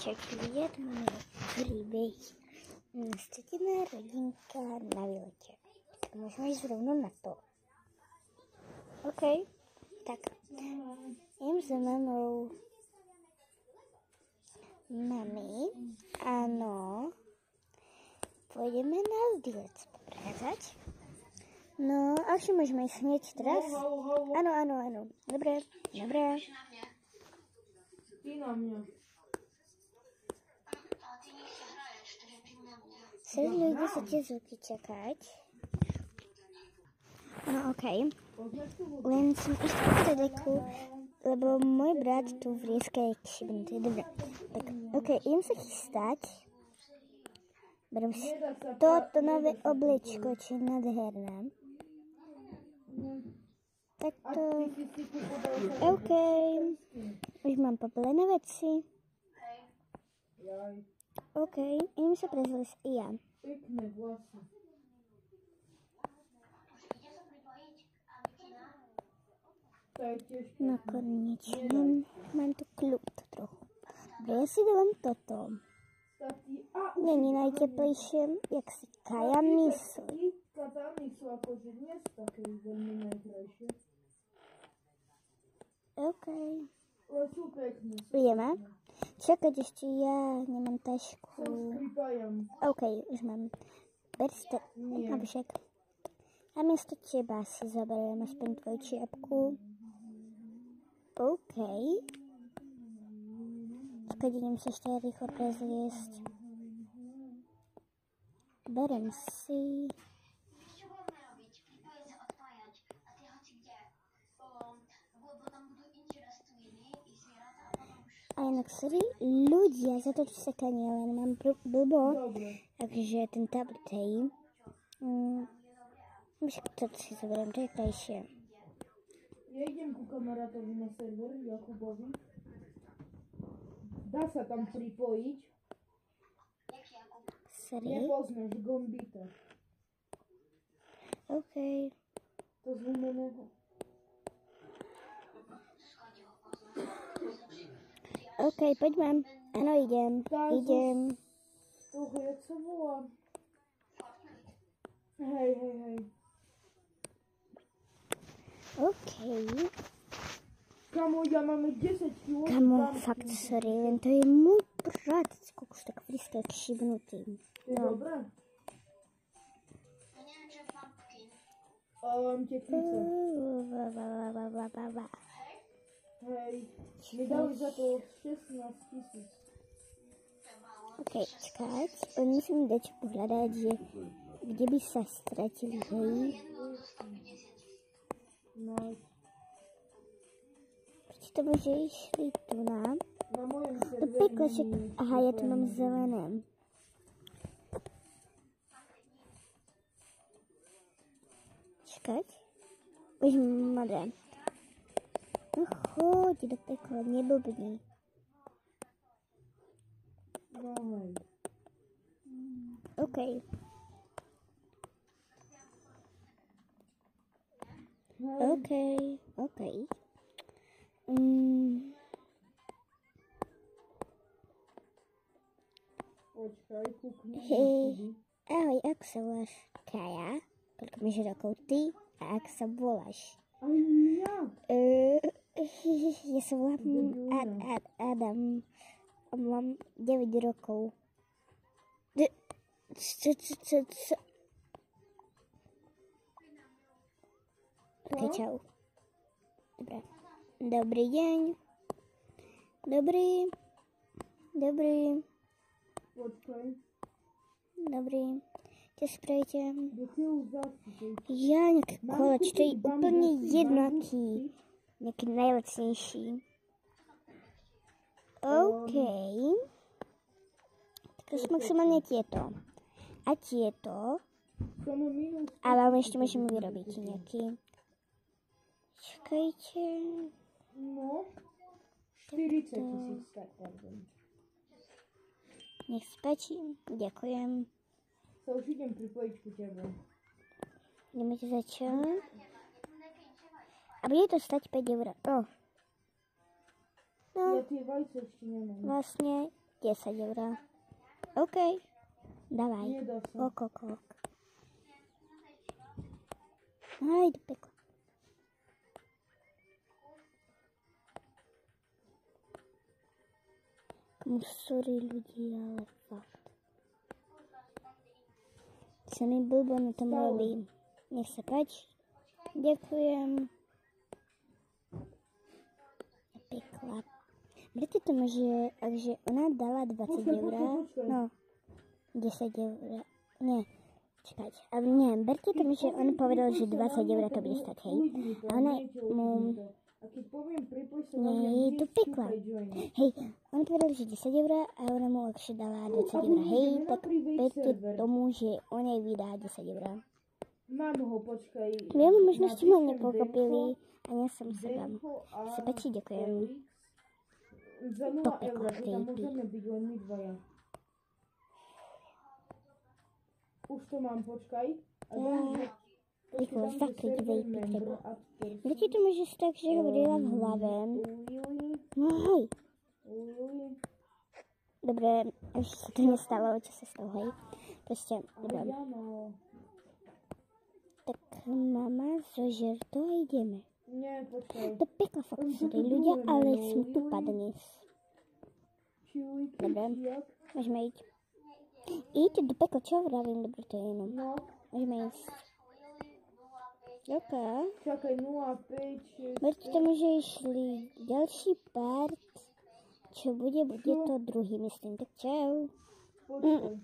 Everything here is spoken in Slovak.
Čaute, já tu máme příběh. Nastavená rodinka na výletě. Tak můžeme jít rovnou na to. OK, tak jdem za mamou. Mami, ano, půjdeme na výlet poprázať. No, a už můžeme jít hněď teraz? Ano. Dobré. Ty na mě. Celý ľudí sa tie zvuky čakať. No okej. Len som ešte ďaleko, lebo môj brat tu vrieska jak šibnutý. Dobre. Tak okej, idem sa chystať. Berem si toto nové obličko, čo je nádherné. Takto. Okej. Už mám poplené veci. OK, idem sa prezliesť i ja. Pekné vlasy. No konečne, mám tu kľud trochu. Dobre, ja si dávam toto. Není najteplejšie, jak si Kaja myslí. Katany sú akože dnes také veľmi najkrajšie. OK. Ale sú pekné. Ideme? Čakať ešte, ja nemám tašku. OK, už mám. Ber si to, Abšek. A miesto teba si zaberiem aspoň tvoju čiapku. OK. Čakať, idem sa ešte rýchlo prezliesť. Berem si. A inak sorry, ľudia, za to, čo sa kanie, len mám blbo, takže ten tablet, hej. Však toto si zoberiem, to je krajšie. Ja idem ku kamarátovi na server, Jakubovi. Dá sa tam pripojiť. Sorry. Nepoznáš Gombita. OK. To zlomeného. OK, poďme. Áno, idem. Toho, jak sa volá? Hej. OK. Kamo, ja máme 10 kg. Kamo, fakt, sorry, len to je môj brat. Koľko už tak frisko, jak šibnutý. No. Dobré. Mám tekvice. Hej, mi dali za to 16 000. OK, čakať. Musím dať pohľadať, že kde by sa stratili, hej. No. Prečo to môže išli tu na? Na mojom To serveri pekoček. Aha, ja tu mám zelené. Čakať. Už modré. No choď do pekla, neblbni. Daj. OK. Počkaj, kúkni. Hej, ahoj, ako sa voláš? Kaja? Koľko máš rokov ty? A ako sa voláš? Aj ja. Ja sa volám Adam. A mám 9 rokov. Co? Ok, čau. Dobre. Dobrý deň. Dobrý. Počkaj. Dobrý. Čo spravíte? Dokiaľ zase. Ja, nejaký kolač, to je úplne jednaký. Nejaký najlacnejší. OK. Tak maximálne tieto. A tieto. A vám ešte môžeme vyrobiť nejaký. Čakajte. No. 40 000, tak pardon. Nech spačí. Ďakujem. Sa už idem pripojiť ku tebe. Ideme to začať. A bude to stať 5 eur. No. Ja tie vajce ešte nemám. Vlastne 10 eur. OK, dávaj. Nedá sa. Ok. Aj, do pekla. Sorry ľudí, ale fakt. Sa mi blbo na tom robí. Nech sa páči. Ďakujem. Pekla. Berte tomu, že akže ona dala 20 eur. No, 10 eur. Nie, čakajte. Ale nie, berte tomu, že on povedal, že 20 eur to bude stať, hej. A ona mu... A keď poviem pripoj sa Nie, to pekla. Hej, on povedal, že 10 eur a ona mu akže dala 20 eur. Hej, tak berte tomu, že on jej vydá 10 eur. Mám ho, počkaj. Ja možno ste ma nepochopili a ja som sa vám. Sa páči, ďakujem. Za 0 eur, teda môžeme byť len my dvaja. Už to mám, počkaj. A Rýchlo, zakryť vejpy treba. Viete to môžeš tak, že hovorila v hlave. No hej. Dobre, už sa to nestalo, čo sa stalo, hej. Proste, dobre. Tak mama, zožer to a ideme. Nie, počkaj. To pekla fakt sorry ľudia, ale som tu dnes. Dobre, môžeme ísť. Idete do pekla, čo vravím? Dobre, to je jenom. No. Môžeme ísť. OK. Čakaj, 0, 5, 6... Berte tomu, že išli ďalší part. Čo bude to druhý, myslím. Tak čau. Počkaj.